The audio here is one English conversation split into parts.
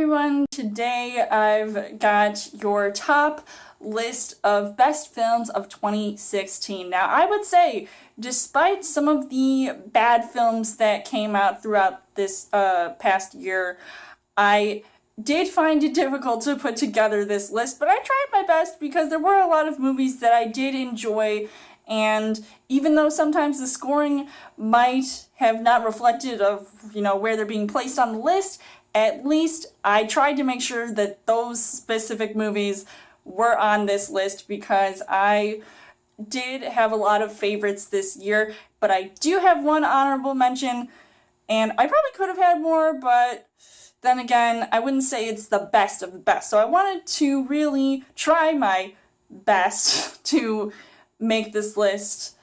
everyone, today I've got your top list of best films of 2016. Now I would say, despite some of the bad films that came out throughout this past year, I did find it difficult to put together this list, but I tried my best because there were a lot of movies that I did enjoy, and even though sometimes the scoring might have not reflected of, where they're being placed on the list, at least I tried to make sure that those specific movies were on this list because I did have a lot of favorites this year, but I do have one honorable mention, and I probably could have had more, but then again, I wouldn't say it's the best of the best. So I wanted to really try my best to make this list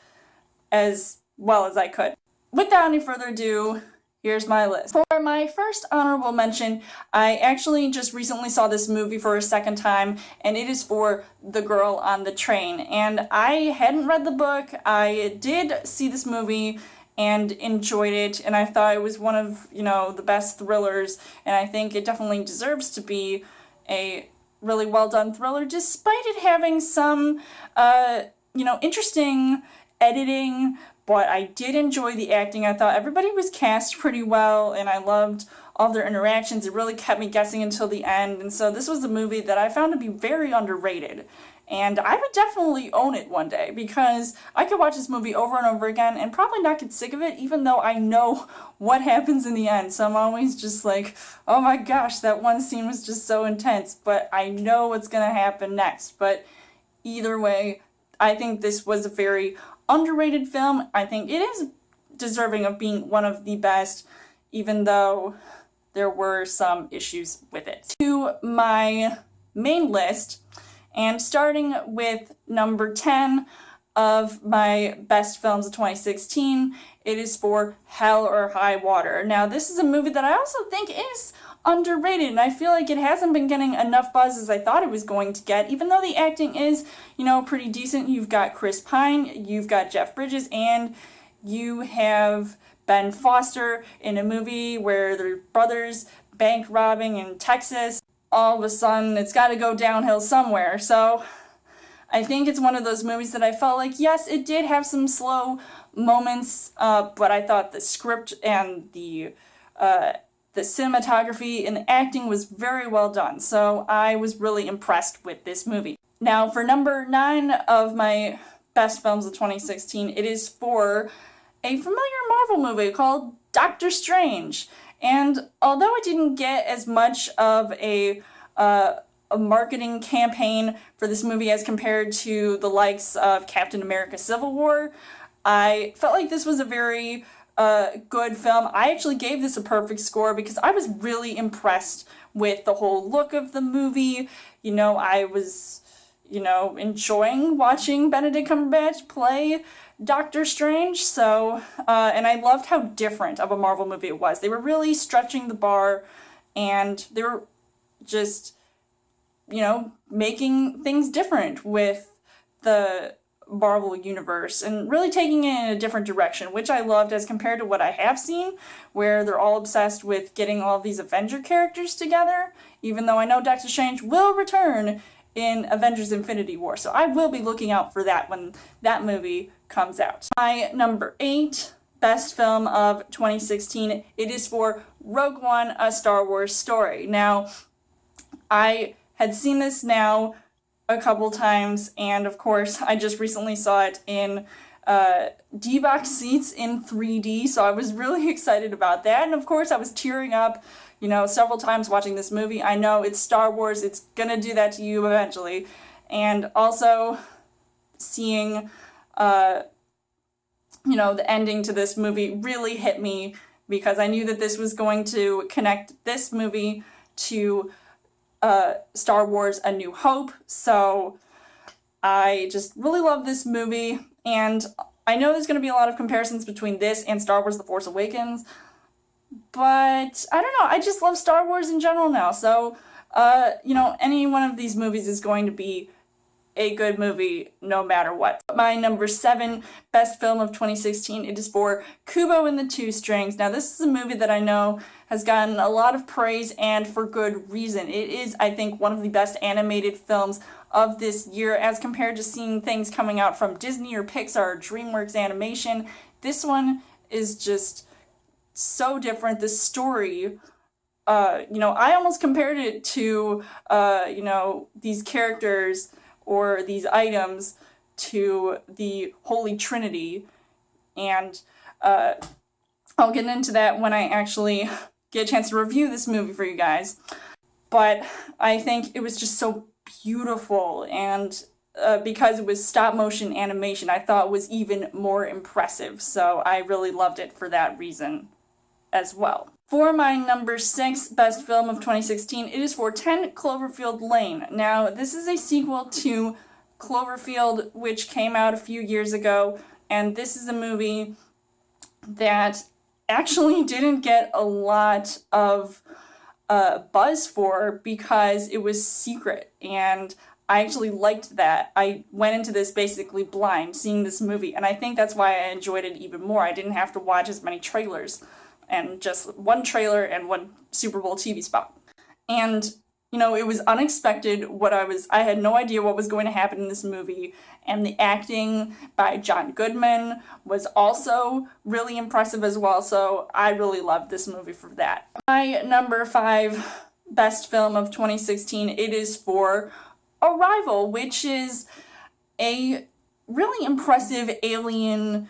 as well as I could. Without any further ado, here's my list. For my first honorable mention, I actually just recently saw this movie for a second time, and it is for The Girl on the Train. And I hadn't read the book. I did see this movie and enjoyed it, and I thought it was one of, the best thrillers, and I think it definitely deserves to be a really well done thriller, despite it having some, interesting editing, but I did enjoy the acting. I thought everybody was cast pretty well, and I loved all their interactions. It really kept me guessing until the end, and so this was a movie that I found to be very underrated. And I would definitely own it one day, because I could watch this movie over and over again and probably not get sick of it, even though I know what happens in the end. So I'm always just like, oh my gosh, that one scene was just so intense, but I know what's going to happen next. But either way, I think this was a very underrated film. I think it is deserving of being one of the best, even though there were some issues with it. To my main list, and starting with number 10 of my best films of 2016, it is for Hell or High Water. Now, this is a movie that I also think is underrated, and I feel like it hasn't been getting enough buzz as I thought it was going to get, even though the acting is, pretty decent. You've got Chris Pine, you've got Jeff Bridges, and you have Ben Foster in a movie where they're brothers bank robbing in Texas. All of a sudden, it's got to go downhill somewhere. So I think it's one of those movies that I felt like, yes, it did have some slow moments, but I thought the script and the cinematography and the acting was very well done. So I was really impressed with this movie. Now, for number 9 of my best films of 2016, it is for a familiar Marvel movie called Doctor Strange. And although I didn't get as much of a marketing campaign for this movie as compared to the likes of Captain America Civil War, I felt like this was a very good film. I actually gave this a perfect score because I was really impressed with the whole look of the movie. I was, enjoying watching Benedict Cumberbatch play Doctor Strange, so, and I loved how different of a Marvel movie it was. They were really stretching the bar, and they were just, making things different with the Marvel universe, and really taking it in a different direction, which I loved as compared to what I have seen, where they're all obsessed with getting all these Avenger characters together, even though I know Doctor Strange will return in Avengers Infinity War, so I will be looking out for that when that movie comes out. My number 8 best film of 2016, it is for Rogue One, A Star Wars Story. Now, I had seen this now a couple times, and of course, I just recently saw it in D-Box seats in 3D, so I was really excited about that, and of course, I was tearing up several times watching this movie. I know it's Star Wars, it's gonna do that to you eventually. And also seeing, the ending to this movie really hit me because I knew that this was going to connect this movie to Star Wars A New Hope. So I just really love this movie, and I know there's gonna be a lot of comparisons between this and Star Wars The Force Awakens, but I don't know, I just love Star Wars in general now, so, any one of these movies is going to be a good movie no matter what. My number 7 best film of 2016, it is for Kubo and the Two Strings. Now this is a movie that I know has gotten a lot of praise, and for good reason. It is, I think, one of the best animated films of this year as compared to seeing things coming out from Disney or Pixar or DreamWorks Animation. This one is just so different. The story, I almost compared it to, these characters or these items to the Holy Trinity, and I'll get into that when I actually get a chance to review this movie for you guys. But I think it was just so beautiful, and because it was stop motion animation, I thought it was even more impressive, so I really loved it for that reason as well. For my number 6 best film of 2016, it is for 10 Cloverfield Lane. Now, this is a sequel to Cloverfield, which came out a few years ago, and this is a movie that actually didn't get a lot of buzz for because it was secret, and I actually liked that. I went into this basically blind, seeing this movie, and I think that's why I enjoyed it even more. I didn't have to watch as many trailers, and just one trailer and one Super Bowl TV spot. And, it was unexpected I had no idea what was going to happen in this movie, and the acting by John Goodman was also really impressive as well, so I really loved this movie for that. My number 5 best film of 2016, it is for Arrival, which is a really impressive alien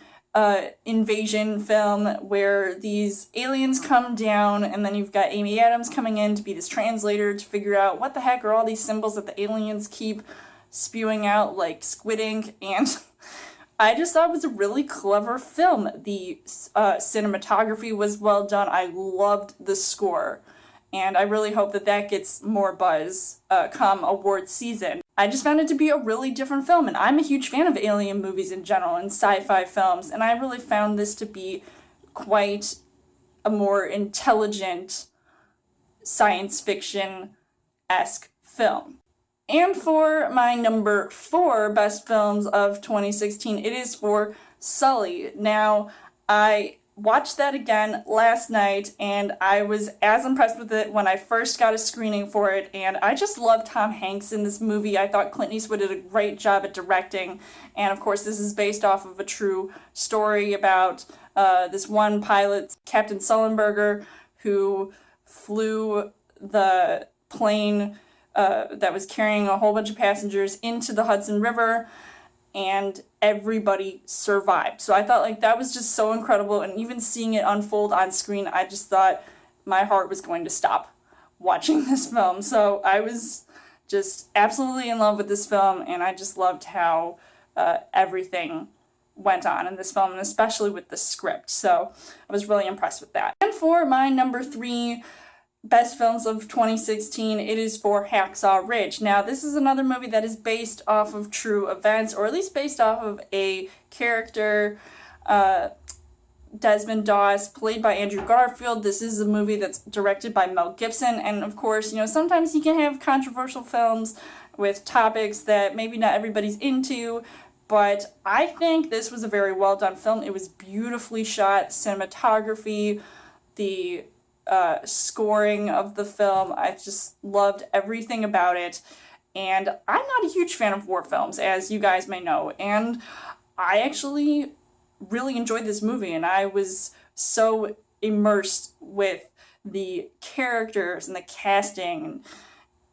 invasion film where these aliens come down, and then you've got Amy Adams coming in to be this translator to figure out what the heck are all these symbols that the aliens keep spewing out like squid ink, and I just thought it was a really clever film. The cinematography was well done. I loved the score, and I really hope that gets more buzz come award season. I just found it to be a really different film, and I'm a huge fan of alien movies in general and sci-fi films, and I really found this to be quite a more intelligent science fiction-esque film. And for my number 4 best films of 2016, it is for Sully. Now, I watched that again last night, and I was as impressed with it when I first got a screening for it, and I just love Tom Hanks in this movie. I thought Clint Eastwood did a great job at directing, and of course this is based off of a true story about this one pilot, Captain Sullenberger, who flew the plane that was carrying a whole bunch of passengers into the Hudson River, and everybody survived. So I thought that was just so incredible, and even seeing it unfold on screen, I just thought my heart was going to stop watching this film. So I was just absolutely in love with this film, and I just loved how everything went on in this film, and especially with the script. So I was really impressed with that. And for my number 3 best films of 2016, it is for Hacksaw Ridge. Now, this is another movie that is based off of true events, or at least based off of a character, Desmond Doss, played by Andrew Garfield. This is a movie that's directed by Mel Gibson, and of course, sometimes you can have controversial films with topics that maybe not everybody's into, but I think this was a very well done film. It was beautifully shot, cinematography, the scoring of the film. I just loved everything about it, and I'm not a huge fan of war films, as you guys may know, and I actually really enjoyed this movie, and I was so immersed with the characters and the casting, and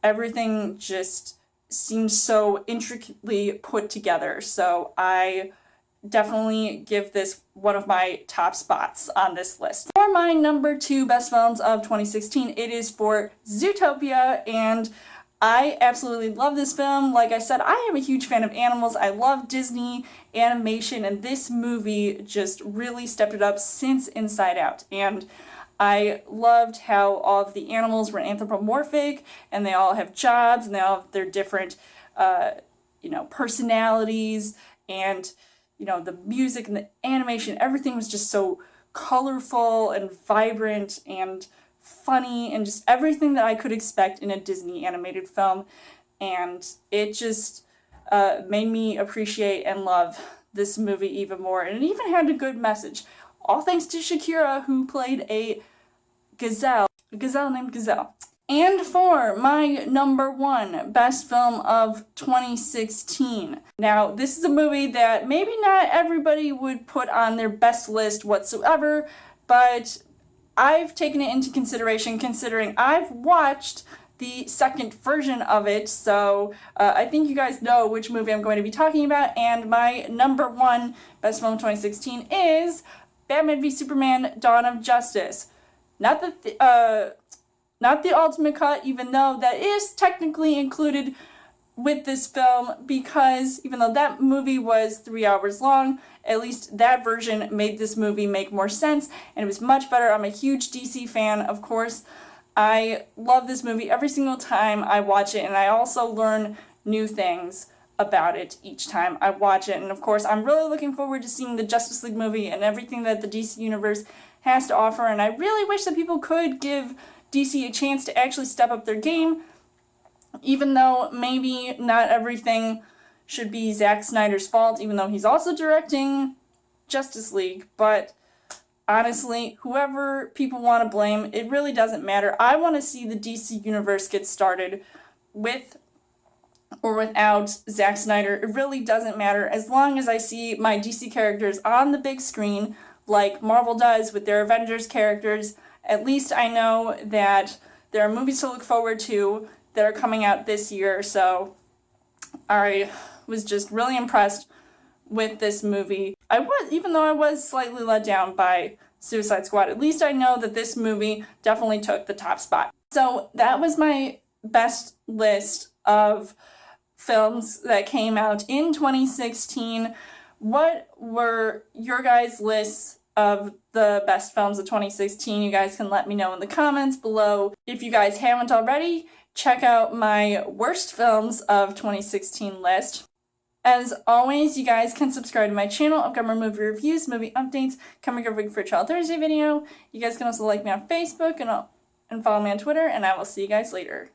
everything just seemed so intricately put together, so I definitely give this one of my top spots on this list. For my number 2 best films of 2016, it is for Zootopia, and I absolutely love this film. Like I said, I am a huge fan of animals. I love Disney animation, and this movie just really stepped it up since Inside Out. And I loved how all of the animals were anthropomorphic, and they all have jobs, and they all have their different, personalities, and the music and the animation, everything was just so colorful and vibrant and funny, and just everything that I could expect in a Disney animated film. And it just made me appreciate and love this movie even more. And it even had a good message. All thanks to Shakira, who played a gazelle named Gazelle. And for my number one best film of 2016. Now, this is a movie that maybe not everybody would put on their best list whatsoever, but I've taken it into consideration considering I've watched the second version of it, so I think you guys know which movie I'm going to be talking about, and my number one best film of 2016 is Batman v Superman: Dawn of Justice. Not the ultimate cut, even though that is technically included with this film, because even though that movie was 3 hours long, at least that version made this movie make more sense, and it was much better. I'm a huge DC fan, of course. I love this movie every single time I watch it, and I also learn new things about it each time I watch it. And of course, I'm really looking forward to seeing the Justice League movie and everything that the DC Universe has to offer, and I really wish that people could give DC a chance to actually step up their game, even though maybe not everything should be Zack Snyder's fault, even though he's also directing Justice League. But honestly, whoever people want to blame, it really doesn't matter. I want to see the DC Universe get started with or without Zack Snyder. It really doesn't matter. As long as I see my DC characters on the big screen, like Marvel does with their Avengers characters, at least I know that there are movies to look forward to that are coming out this year. So I was just really impressed with this movie. Even though I was slightly let down by Suicide Squad, at least I know that this movie definitely took the top spot. So that was my best list of films that came out in 2016. What were your guys' lists of the best films of 2016? You guys can let me know in the comments below. If you guys haven't already, check out my worst films of 2016 list. As always, you guys can subscribe to my channel. I've got more movie reviews, movie updates, coming every week for a Child Thursday video. You guys can also like me on Facebook and follow me on Twitter, and I will see you guys later.